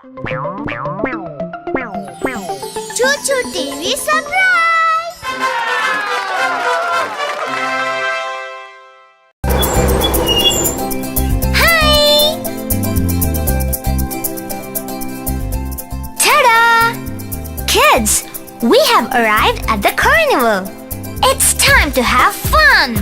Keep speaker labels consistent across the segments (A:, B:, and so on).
A: Choo Choo TV surprise! Hi! Ta-da! Kids, we have arrived at the carnival. It's time to have fun!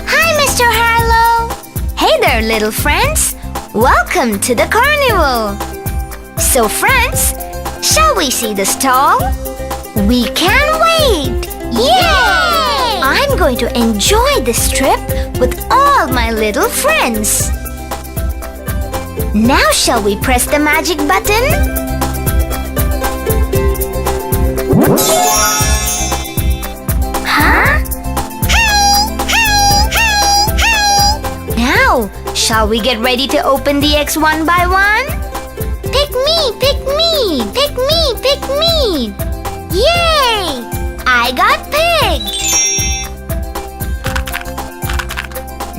A: Hi, Mr. Harlow! Hey there, little friends! Welcome to the carnival! So, friends, shall we see the stall? We can't wait! Yay! I'm going to enjoy this trip with all my little friends. Now shall we press the magic button? Huh? Now, shall we get ready to open the eggs one by one? Pick me, pick me, pick me, pick me! Yay! I got pig!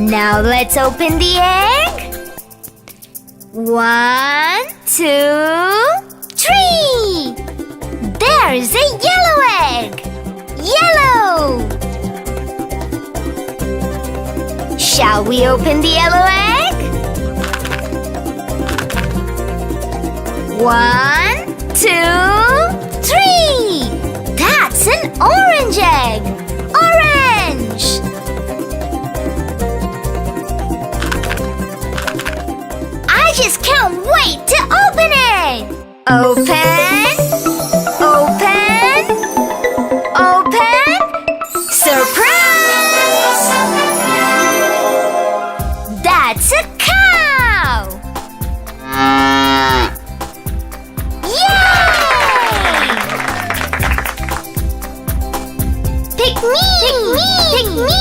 A: Now let's open the egg. 1, 2, 3! There's a yellow egg! Yellow! Shall we open the yellow egg? 1, 2, 3! That's an orange egg! Orange! I just can't wait to open it! Open! Open! Open! Surprise! That's a cow! Yay! Pick me! Pick me! Pick me!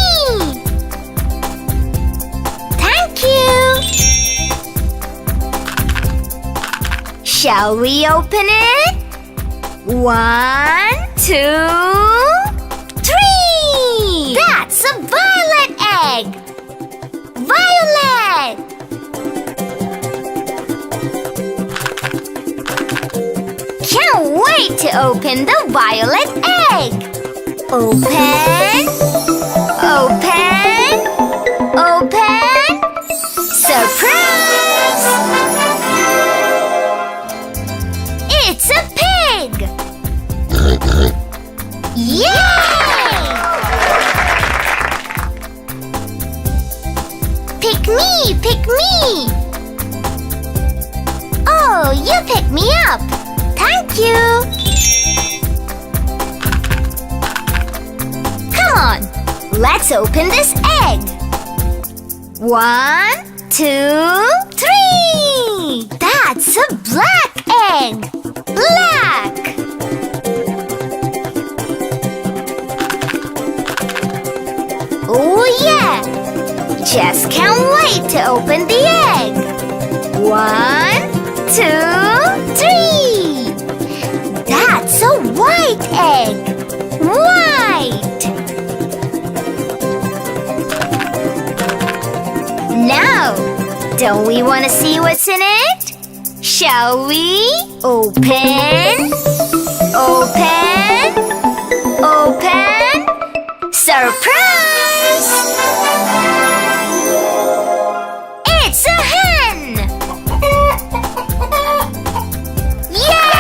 A: Thank you! Shall we open it? 1, 2, 3! That's a violet egg! Violet! Can't wait to open the violet egg! Open! Open! Open! Surprise! It's a pig! Yay! Pick me! Pick me! Oh, you picked me up! Thank you! Come on! Let's open this egg! 1, 2, 3! That's a black egg! Black! Oh yeah! Just can't wait to open the egg! 1, 2, 3! That's a white egg! White! Now, don't we want to see what's in it? Shall we? Open! Open! Open! Surprise! It's a hen! Yay!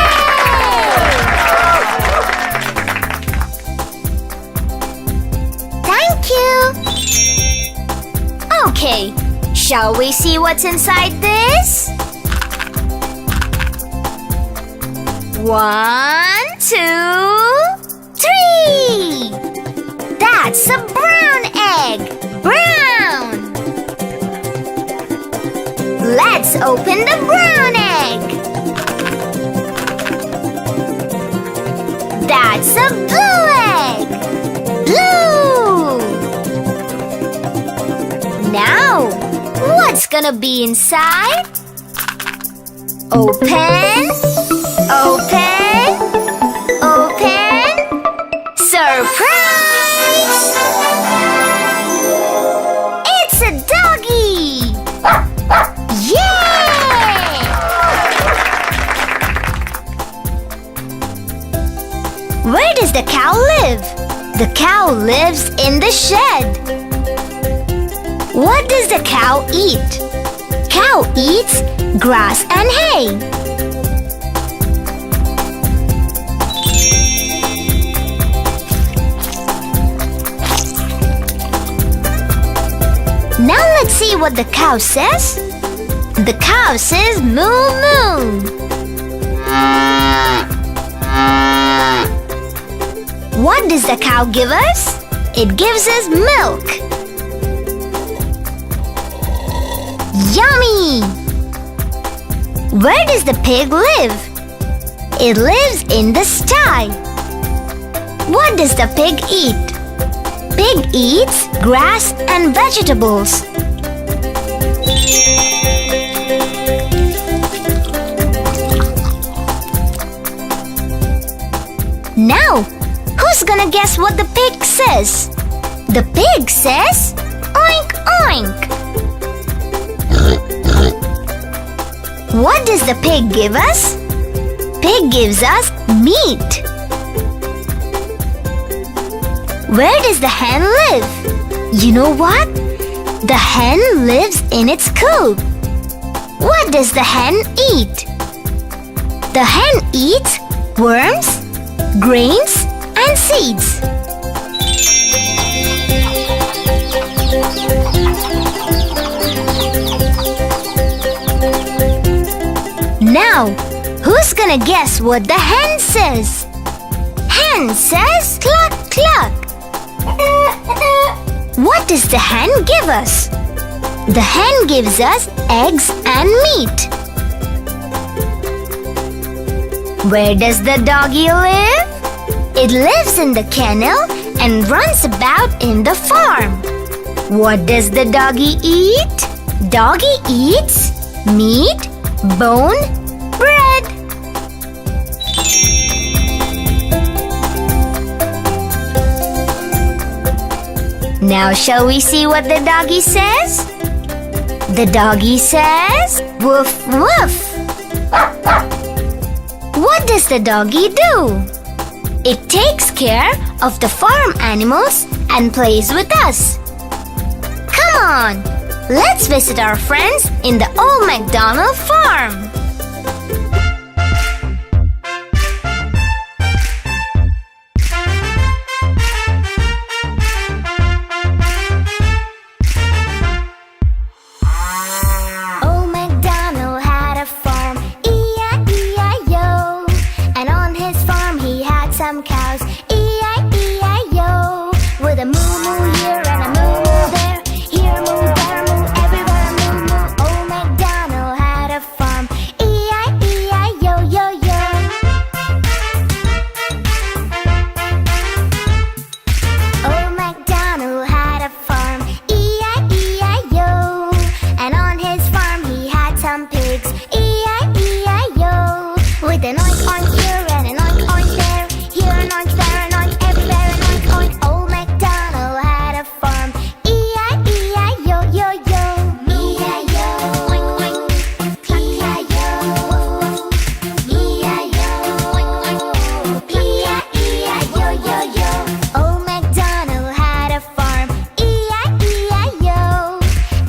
A: Thank you! Okay, shall we see what's inside this? 1, 2, 3! That's a brown egg! Brown! Let's open the brown egg! That's a blue egg! Blue! Now, what's gonna be inside? Open! Open! Open! Surprise! It's a doggy! Yeah! does the cow live? The cow lives in the shed. What does the cow eat? Cow eats grass and hay. Now let's see what the cow says. The cow says moo moo. What does the cow give us? It gives us milk. Yummy! Where does the pig live? It lives in the sty. What does the pig eat? Pig eats grass and vegetables. Now, who's gonna guess what the pig says? The pig says, oink oink. What does the pig give us? Pig gives us meat. Where does the hen live? You know what? The hen lives in its coop. What does the hen eat? The hen eats worms, grains, and seeds. Now, who's gonna guess what the hen says? Hen says cluck cluck. What does the hen give us? The hen gives us eggs and meat. Where does the doggy live? It lives in the kennel and runs about in the farm. What does the doggy eat? Doggy eats meat, bone, bread. Now shall we see what the doggy says? The doggy says woof woof. What does the doggy do? It takes care of the farm animals and plays with us. Come on, let's visit our friends in the Old MacDonald farm. Old MacDonald had a farm, E-I-E-I-O. And on his farm he had some cows, E-I-E-I-O. With a moo-moo here and a moo-moo there, here moo, there moo, everywhere moo, moo. Old MacDonald had a farm, E-I-E-I-O-yo-yo. Old MacDonald had a farm, E-I-E-I-O. And on his farm he had some pigs, E-I-E-I-O. With an oink oink here and an oink oink there, here an oink, there an oink, everywhere an oink oink. Old MacDonald had a farm, E-I-E-I-O-yo-yo. E-I-O, oink oink, E-I-O, E-I-O, oink oink, E-I-E-I-O-yo-yo. Old MacDonald had a farm, E-I-E-I-O.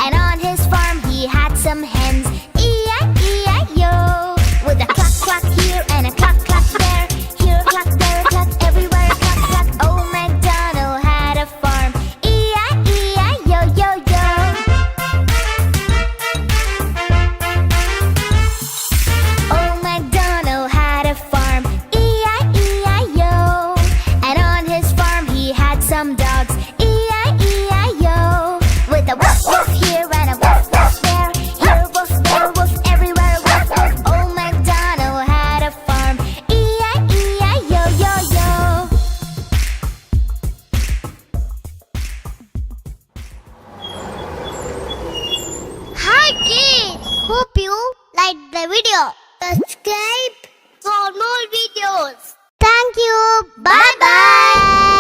A: And on his farm he had some hens, E-I-E-I-O. With a cluck cluck here and a cluck cluck there, here a cluck, there a cluck, everywhere a cluck cluck. Old MacDonald had a farm, E-I-E-I-O-yo-yo. Old MacDonald had a farm, E-I-E-I-O. And on his farm he had some dogs, E-I-E-I-O. With a woof woof here and a woof woof there, here a woof, there a woof, everywhere a woof woof. Old MacDonald had a farm, E-I-E-I-O-yo-yo. Hi kids! Hope you liked the video. Subscribe for more videos. Thank you. Bye bye.